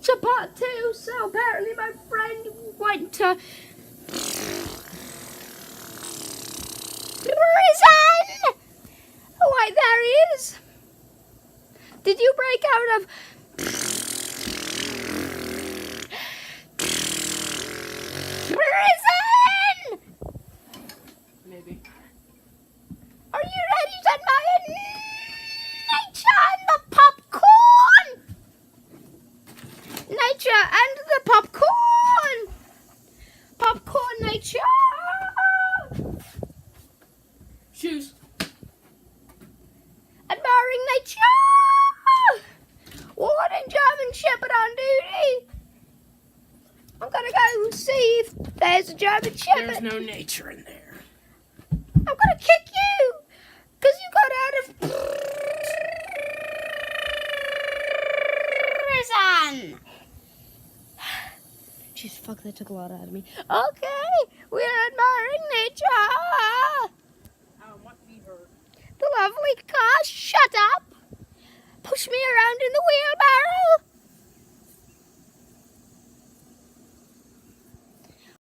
to part 2. So apparently my friend went to prison. Why, there he is. Did you break out of prison? Maybe. Are you ready to admire nature and the popcorn? Nature and the popcorn. Popcorn nature. Shoes. Admiring nature. Warden German Shepherd on duty. I'm gonna go see if there's a German Shepherd. There's no nature in there. I'm gonna kick you because you got out of prison. Jeez, fuck, that took a lot out of me. Okay, we're admiring nature. What we heard. The lovely car, shut up. Push me around in the wheelbarrow.